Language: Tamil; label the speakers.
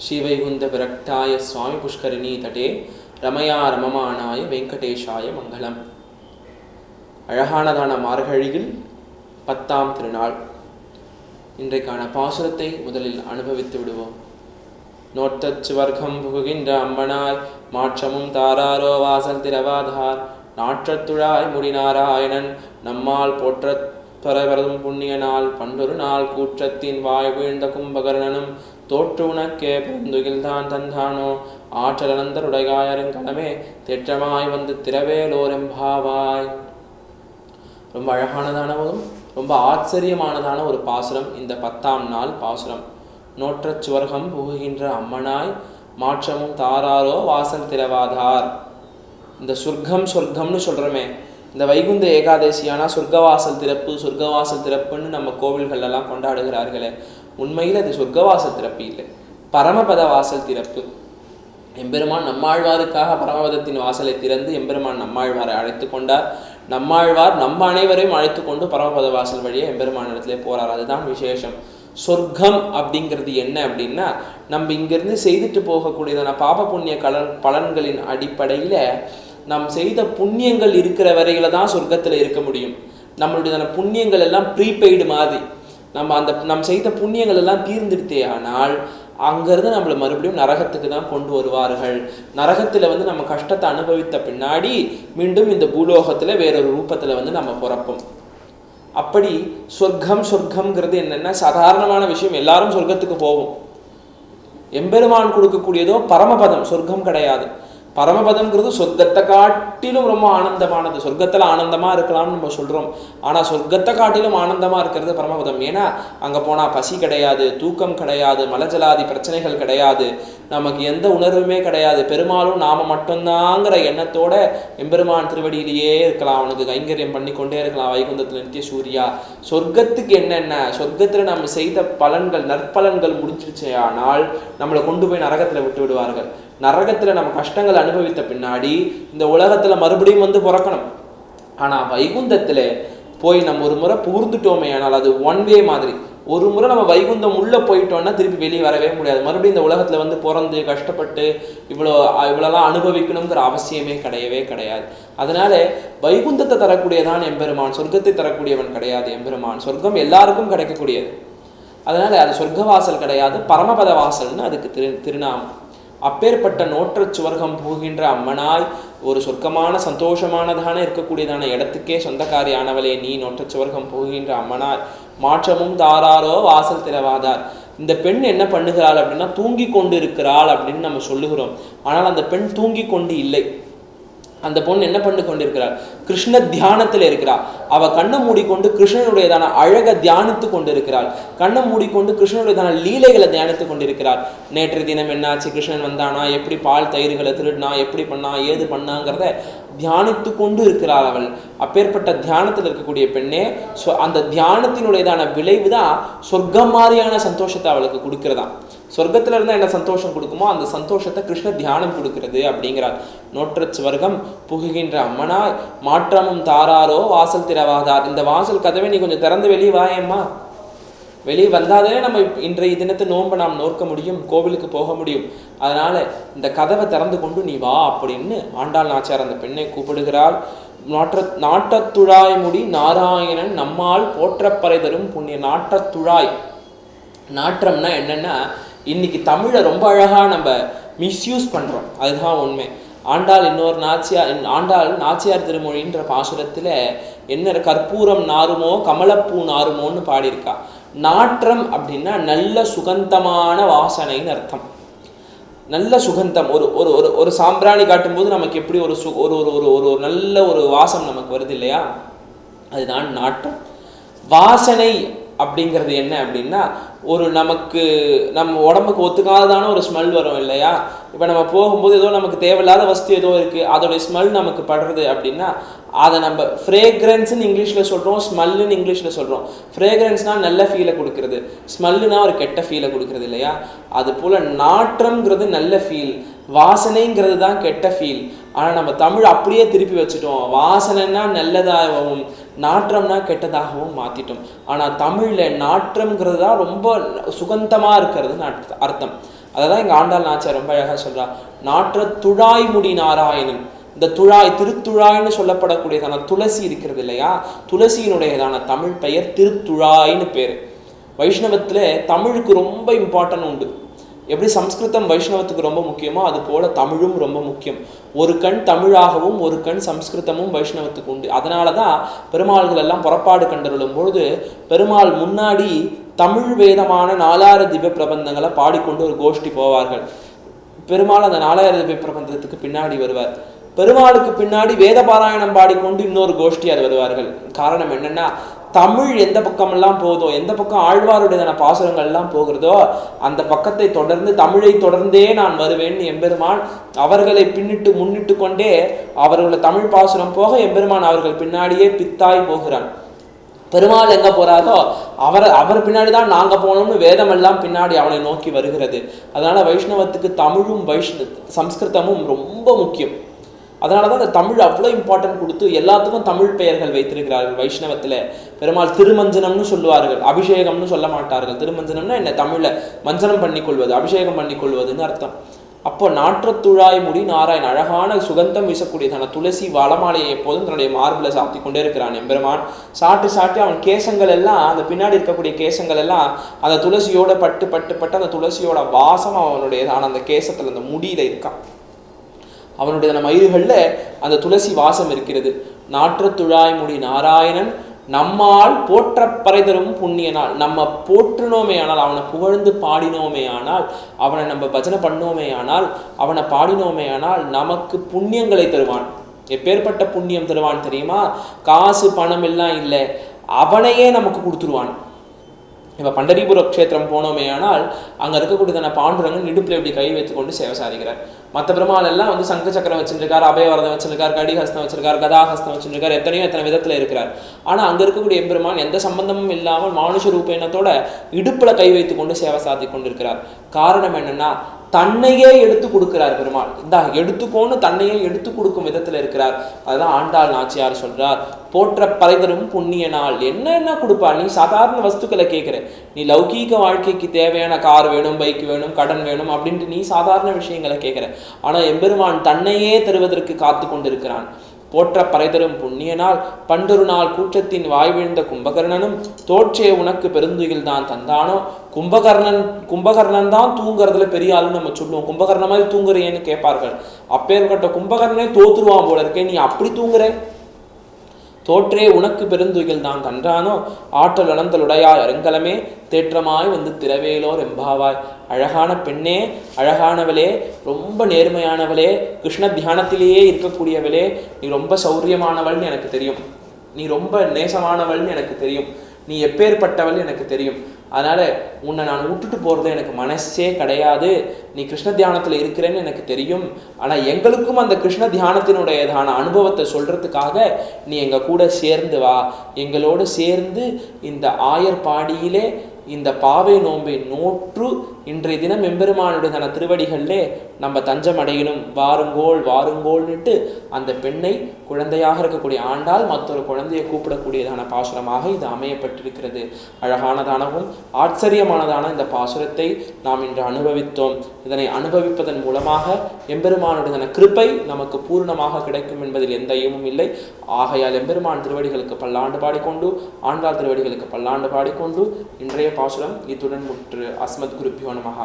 Speaker 1: ஸ்ரீவைகுந்த விரக்தாய சுவாமி புஷ்கரிணி தட்டே ரமயா ரமமானாய வெங்கடேஷாய மங்களம். அழகானதான மார்கழியில் 10ஆம் திருநாள். இன்றைக்கான பாசுரத்தை முதலில் அனுபவித்து விடுவோம். நோட்டச்சுவர்க்கம் புகுகின்ற அம்மனாய் மாற்றமும் தாராரோ வாசல் திரவாதார் நாற்றத்துழாய் முடிநாராயணன் நம்மால் போற்றத் பரவரும் புண்ணிய நாள் பண்டொரு நாள் கூற்றத்தின் வாய் வீழ்ந்த கும்பகர்ணனும் தோற்று உனக்கே பெருந்துகில்தான் தந்தானோ ஆற்றலனந்தருடையாயருங்கடமே தேற்றமாய் வந்து திரவேலோரெம்பாவாய். ரொம்ப அழகானதானவும் ரொம்ப ஆச்சரியமானதான ஒரு பாசுரம் இந்த 10ஆம் நாள் பாசுரம். நோற்றச் சுவர்க்கம் புகுகின்ற அம்மனாய் மாற்றமும் தாராரோ வாசல் திரவாதார். இந்த சொர்க்கம்னு சொல்கிறோமே, இந்த வைகுந்த ஏகாதசியானா சொர்க்கவாசல் திறப்புன்னு நம்ம கோவில்கள்லாம் கொண்டாடுகிறார்களே, உண்மையில் அது சொர்க்கவாசல் திறப்பு இல்லை, பரமபத வாசல் திறப்பு. எம்பெருமான் நம்மாழ்வாருக்காக பரமபதத்தின் வாசலை திறந்து எம்பெருமான் நம்மாழ்வாரை அழைத்து கொண்டார். நம்மாழ்வார் நம்ம அனைவரையும் அழைத்து கொண்டு பரமபத வாசல் வழியே எம்பெருமான் இடத்துல போறார். அதுதான் விசேஷம். சொர்க்கம் அப்படிங்கிறது என்ன அப்படின்னா, நம்ம இங்கிருந்து செய்துட்டு போகக்கூடியதான பாப புண்ணிய பலன்களின் அடிப்படையில் நாம் செய்த புண்ணியங்கள் இருக்கிற வரையில தான் சொர்க்கத்தில் இருக்க முடியும். நம்மளுடைய புண்ணியங்கள் எல்லாம் ப்ரீபெய்டு மாதிரி, நம் செய்த புண்ணியங்கள் எல்லாம் தீர்ந்துடுத்தே ஆனால் அங்கேருந்து நம்மளை மறுபடியும் நரகத்துக்கு தான் கொண்டு வருவார்கள். நரகத்தில் நம்ம கஷ்டத்தை அனுபவித்த பின்னாடி மீண்டும் இந்த பூலோகத்தில் வேறொரு ரூபத்தில் நம்ம பிறப்போம். அப்படி சொர்க்கம்ங்கிறது என்னென்னா சாதாரணமான விஷயம். எல்லாரும் சொர்க்கத்துக்கு போவோம். எம்பெருமான் கொடுக்கக்கூடியதோ பரமபதம், சொர்க்கம் கிடையாது. பரமபதம்ங்கிறது சொர்க்கத்தை காட்டிலும் ரொம்ப ஆனந்தமானது. சொர்க்கத்தில் ஆனந்தமாக இருக்கலாம்னு நம்ம சொல்கிறோம், ஆனால் சொர்க்கத்தை காட்டிலும் ஆனந்தமாக இருக்கிறது பரமபதம். ஏன்னா அங்கே போனால் பசி கிடையாது, தூக்கம் கிடையாது, மலஜலாதி பிரச்சனைகள் கிடையாது, நமக்கு எந்த உணர்வுமே கிடையாது. பெருமாளும் நாம மட்டும்தாங்கிற எண்ணத்தோட எம்பெருமான் திருவடியிலேயே இருக்கலாம், அவனுக்கு கைங்கரியம் பண்ணி கொண்டே இருக்கலாம். வைகுந்தத்தில் நித்திய சூர்யா. சொர்க்கத்துக்கு என்னென்ன, சொர்க்கத்தில் நம்ம செய்த பலன்கள் நற்பலன்கள் முடிஞ்சிருச்சே ஆனால் நம்மளை கொண்டு போய் நரகத்தில் விட்டு விடுவார்கள். நரகத்தில் நம்ம கஷ்டங்கள் அனுபவித்த பின்னாடி இந்த உலகத்தில் மறுபடியும் வந்து பிறக்கணும். ஆனால் வைகுந்தத்தில் போய் நம்ம ஒரு முறை புகுந்துட்டோமே ஆனால் அது ஒன் வே மாதிரி. ஒரு முறை நம்ம வைகுந்தம் உள்ளே போயிட்டோம்னா திருப்பி வெளியே வரவே முடியாது. மறுபடியும் இந்த உலகத்தில் வந்து பிறந்து கஷ்டப்பட்டு இவ்வளோலாம் அனுபவிக்கணுங்கிற அவசியமே கிடையாது. அதனால வைகுந்தத்தை தரக்கூடியதான் எம்பெருமான், சொர்க்கத்தை தரக்கூடியவன் கிடையாது எம்பெருமான். சொர்க்கம் எல்லாருக்கும் கிடைக்கக்கூடியது. அதனால அது சொர்க்கவாசல் கிடையாது, பரமபத வாசல்னு அதுக்கு திருநாமம். அப்பேற்பட்ட நோற்றச் சுவர்க்கம் புகுகின்ற அம்மனாய், ஒரு சொர்க்கமான சந்தோஷமானதான இருக்கக்கூடியதான இடத்துக்கே சொந்தக்காரியானவளே நீ நோற்றச் சுவர்க்கம் புகுகின்ற அம்மனாய் மாற்றமும் தாராரோ வாசல் திரவாதார். இந்த பெண் என்ன பண்ணுகிறாள் அப்படின்னா தூங்கி கொண்டு இருக்கிறாள் அப்படின்னு நம்ம சொல்லுகிறோம். ஆனால் அந்த பெண் தூங்கி கொண்டு இல்லை. அந்த பொண்ணு என்ன பண்ணி கொண்டிருக்கிறாள்? கிருஷ்ண தியானத்தில் இருக்கிறாள். அவ கண்ணை மூடிக்கொண்டு கிருஷ்ணனுடையதான அழகை தியானித்து கொண்டிருக்கிறாள். கண்ணை மூடிக்கொண்டு கிருஷ்ணனுடையதான லீலைகளை தியானித்து கொண்டிருக்கிறாள். நேற்று தினம் என்னாச்சு, கிருஷ்ணன் வந்தானா, எப்படி பால் தயிர்களை திருடினா, எப்படி பண்ணா, ஏது பண்ணாங்கிறத தியானித்து கொண்டு இருக்கிறாள் அவள். அப்பேற்பட்ட தியானத்தில் இருக்கக்கூடிய பெண்ணே, அந்த தியானத்தினுடையதான விளைவு தான் சொர்க்கம் மாதிரியான சந்தோஷத்தை அவளுக்கு கொடுக்கிறதா. சொர்க்கத்துல இருந்தா என்ன சந்தோஷம் கொடுக்குமோ அந்த சந்தோஷத்தை கிருஷ்ண தியானம் கொடுக்கிறது அப்படிங்கிறார். நோற்றச் சுவர்க்கம் புகுகின்ற அம்மனாய் மாற்றமும் தாராரோ வாசல் திரவாதார். இந்த வாசல் கதவை நீ கொஞ்சம் திறந்து வெளியே வாயம்மா. வெளியே வந்தாலே நம்ம இன்றைய தினத்தை நோன்பை நாம் நோக்க முடியும், கோவிலுக்கு போக முடியும். அதனால இந்த கதவை திறந்து கொண்டு நீ வா அப்படின்னு ஆண்டாள் நாச்சியார் அந்த பெண்ணை கூப்பிடுகிறாள். நாட்டத்துழாய் முடி நாராயணன் நம்மால் போற்றப்பறை தரும் புண்ணிய. நாட்டத்துழாய், நாற்றம்னா என்னன்னா, இன்னைக்கு தமிழை ரொம்ப அழகாக நம்ம மிஸ்யூஸ் பண்ணுறோம், அதுதான் உண்மை. ஆண்டாள் நாச்சியார் திருமொழின்ற பாசுரத்தில் என்ன கற்பூரம் நாருமோ கமலப்பூ நாருமோன்னு பாடியிருக்கா. நாற்றம் அப்படின்னா நல்ல சுகந்தமான வாசனைன்னு அர்த்தம். நல்ல சுகந்தம். ஒரு சாம்பிராணி காட்டும்போது நமக்கு எப்படி ஒரு நல்ல ஒரு வாசம் நமக்கு வருது இல்லையா, அதுதான் நாற்றம். வாசனை அப்படிங்கிறது என்ன அப்படின்னா, நம்ம உடம்புக்கு ஒத்துக்காததான ஒரு ஸ்மெல் வரும் இல்லையா. இப்போ நம்ம போகும்போது ஏதோ நமக்கு தேவையில்லாத வஸ்து ஏதோ இருக்குது, அதோடைய ஸ்மெல் நமக்கு படுறது அப்படின்னா அதை நம்ம ஃப்ரேக்ரன்ஸ்ன்னு இங்கிலீஷில் சொல்கிறோம், ஸ்மெல்லுன்னு இங்கிலீஷில் சொல்கிறோம். ஃப்ரேக்ரன்ஸ்னால் நல்ல ஃபீலை கொடுக்கறது, ஸ்மெல்லுனா ஒரு கெட்ட ஃபீலை கொடுக்கறது இல்லையா. அது போல் நாற்றம்ங்கிறது நல்ல ஃபீல், வாசனைங்கிறது தான் கெட்ட ஃபீல். ஆனால் நம்ம தமிழ் அப்படியே திருப்பி வச்சுட்டோம். வாசனைன்னா நல்லதாகவும் நாற்றம்னா கெட்டதாகவும் மாற்றிட்டோம். ஆனால் தமிழில் நாற்றம்ங்கிறது தான் ரொம்ப சுகந்தமாக இருக்கிறதுன்னு அர்த்தம். அதை தான் இங்கே ஆண்டாள் நாச்சியார் ரொம்ப அழகாக சொல்றா. நாற்ற துழாய் முடி நாராயணன். இந்த துழாய் திருத்துழாய்னு சொல்லப்படக்கூடியதான துளசி இருக்கிறது இல்லையா, துளசியினுடையதான தமிழ் பெயர் திருத்துழாய்னு பேர். வைஷ்ணவத்தில் தமிழுக்கு ரொம்ப இம்பார்ட்டன்ட் உண்டு. எப்படி சம்ஸ்கிருதம் வைஷ்ணவத்துக்கு ரொம்ப முக்கியமோ அது போல தமிழும் ரொம்ப முக்கியம். ஒரு கண் தமிழாகவும் ஒரு கண் சம்ஸ்கிருதமும் வைஷ்ணவத்துக்கு உண்டு. அதனால தான் பெருமாள்கள் எல்லாம் புறப்பாடு கண்டருளும் பொழுது பெருமாள் முன்னாடி தமிழ் வேதமான 4000 திவ்ய பிரபந்தங்களை பாடிக்கொண்டு ஒரு கோஷ்டி போவார்கள். பெருமாள் அந்த 4000 திவ்ய பிரபந்தத்துக்கு பின்னாடி வருவார். பெருமாளுக்கு பின்னாடி வேத பாராயணம் பாடிக்கொண்டு இன்னொரு கோஷ்டியார் வருவார்கள். காரணம் என்னன்னா, தமிழ் எந்த பக்கமெல்லாம் போதோ, எந்த பக்கம் ஆழ்வாருடைய பாசுரங்கள்லாம் போகிறதோ அந்த பக்கத்தை தொடர்ந்து தமிழை தொடர்ந்தே நான் வருவேன்னு எம்பெருமான் அவர்களை பின்னிட்டு முன்னிட்டு கொண்டே அவர்களை தமிழ் பாசுரம் போக எம்பெருமான் அவர்கள் பின்னாடியே பித்தாய் போகிறான். பெருமாள் எங்க போறாரோ அவர் பின்னாடி தான் நாங்க போனோம்னு வேதமெல்லாம் பின்னாடி அவனை நோக்கி வருகிறது. அதனால வைஷ்ணவத்துக்கு தமிழும் சம்ஸ்கிருதமும் ரொம்ப முக்கியம். அதனால தான் அந்த தமிழ் அவ்வளோ இம்பார்ட்டன்ட் கொடுத்து எல்லாத்துக்கும் தமிழ் பெயர்கள் வைத்திருக்கிறார்கள். வைஷ்ணவத்தில் பெருமாள் திருமஞ்சனம்னு சொல்லுவார்கள், அபிஷேகம்னு சொல்ல மாட்டார்கள். திருமஞ்சனம்னா என்ன, தமிழில் மஞ்சனம் பண்ணிக்கொள்வது, அபிஷேகம் பண்ணிக்கொள்வதுன்னு அர்த்தம். அப்போ நாற்றத்துழாய் முடி நாராயண், அழகான சுகந்தம் வீசக்கூடியதான துளசி வளமாலையை எப்போதும் தன்னுடைய மார்பில் சாத்தி கொண்டே இருக்கிறான் எம்பெருமான். சாட்டி அவன் கேசங்கள் எல்லாம், அந்த பின்னாடி இருக்கக்கூடிய கேசங்கள் எல்லாம் அந்த துளசியோட பட்டு பட்டு பட்டு அந்த துளசியோட வாசம் அவனுடையதான அந்த கேசத்தில் அந்த முடியில இருக்கான். அவனுடைய மயில்களில் அந்த துளசி வாசம் இருக்கிறது. நாற்றத்துழாய் முடி நாராயணன் நம்மால் போற்ற பறைதரும் புண்ணியனால், நம்ம போற்றினோமே ஆனால், அவனை புகழ்ந்து பாடினோமே ஆனால், அவனை நம்ம பஜனை பண்ணோமே ஆனால், அவனை பாடினோமே ஆனால் நமக்கு புண்ணியங்களை தருவான். எப்பேற்பட்ட புண்ணியம் தருவான் தெரியுமா? காசு பணம் எல்லாம் இல்லை, அவனையே நமக்கு கொடுத்துருவான். இப்போ பண்டரிபுர க்ஷேத்திரம் போனோமே ஆனால் அங்கே இருக்கக்கூடியதான பாண்டுரங்கன் இடுப்பில் இப்படி கை வைத்துக்கொண்டு சேவை சாதிக்கிறார். மற்ற பெருமாள் எல்லாம் சங்க சக்கரம் வச்சுருக்கார், அபயவரதம் வச்சிருக்கார், கடிஹஸ்தம் வச்சிருக்கார், கதாஹஸ்தம் வச்சிருக்கார், எத்தனை விதத்தில் இருக்கிறார். ஆனால் அங்கே இருக்கக்கூடிய எம்பெருமான் எந்த சம்பந்தமும் இல்லாமல் மானுஷ ரூபேனத்தோட இடுப்பில் கை வைத்து கொண்டு சேவை சாதி கொண்டிருக்கிறார். காரணம் என்னன்னா, தன்னையே எடுத்து கொடுக்கிறார் பெருமாள். இந்த எடுத்துக்கோன்னு தன்னையே எடுத்து கொடுக்கும் விதத்தில் இருக்கிறார். அதுதான் ஆண்டாள் நாச்சியார் சொல்றார், போற்ற பறைதரும் புண்ணிய நாள். என்ன கொடுப்பா? நீ சாதாரண வஸ்துக்களை கேட்குற, நீ லௌகீக வாழ்க்கைக்கு தேவையான கார் வேணும், பைக் வேணும், கடன் வேணும் அப்படின்ட்டு நீ சாதாரண விஷயங்களை கேட்குற. ஆனால் எம்பெருமான் தன்னையே தருவதற்கு காத்து கொண்டிருக்கிறான். போற்ற பறைதரும் புண்ணிய நாள் பண்டொரு நாள் கூற்றத்தின் வாய் வீழ்ந்த கும்பகர்ணனும் தோற்றே உனக்கு பெருந்துயில் தான் தந்தானோ. கும்பகர்ணன் தான் தூங்குறதுல பெரிய ஆளுன்னு நம்ம சொல்லுவோம். கும்பகர்ண மாதிரி தூங்குறேன்னு கேட்பார்கள். அப்பேற்பட்ட கும்பகர்ணனே தோத்துருவான் போல இருக்கே, நீ அப்படி தூங்குற? தோற்றே உனக்கு பெருந்துயில் தான் தன்றானோ. ஆற்றல் அனந்தலுடையாய் அருங்கலமே தேற்றமாய் திரவேலோர் எம்பாவாய். அழகான பெண்ணே, அழகானவளே, ரொம்ப நேர்மையானவளே, கிருஷ்ண தியானத்திலேயே இருக்கக்கூடியவளே, நீ ரொம்ப சௌரியமானவள்னு எனக்கு தெரியும், நீ ரொம்ப நேசமானவள்னு எனக்கு தெரியும், நீ எப்பேற்பட்டவள் எனக்கு தெரியும். அதனால உன்னை நான் விட்டுட்டு போறது எனக்கு மனசே கிடையாது. நீ கிருஷ்ண தியானத்துல இருக்கிறேன்னு எனக்கு தெரியும். ஆனா எங்களுக்கும் அந்த கிருஷ்ண தியானத்தினுடையதான அனுபவத்தை சொல்றதுக்காக நீ எங்க கூட சேர்ந்து வா. எங்களோடு சேர்ந்து இந்த ஆயர்பாடியிலே இந்த பாவை நோன்பை நோற்று இன்றைய தினம் எம்பெருமானுடைய திருவடிகளிலே நம்ம தஞ்சம் அடையணும். வாருங்கோள் வாருங்கோள்னுட்டு அந்த பெண்ணை குழந்தையாக இருக்கக்கூடிய ஆண்டாள் மற்றொரு குழந்தையை கூப்பிடக்கூடியதான பாசுரமாக இது அமையப்பட்டிருக்கிறது. அழகானதானவும் ஆச்சரியமானதான இந்த பாசுரத்தை நாம் இன்று அனுபவித்தோம். இதனை அனுபவிப்பதன் மூலமாக எம்பெருமானுடைய கிருபை நமக்கு பூர்ணமாக கிடைக்கும் என்பதில் எந்த ஐயமும் இல்லை. ஆகையால் எம்பெருமான் திருவடிகளுக்கு பல்லாண்டு பாடிக்கொண்டு, ஆண்டாள் திருவடிகளுக்கு பல்லாண்டு பாடிக்கொண்டு இன்றைய பாசுரம் இத்துடன் முற்று. அஸ்மத் குருப்பியோ நமஹ.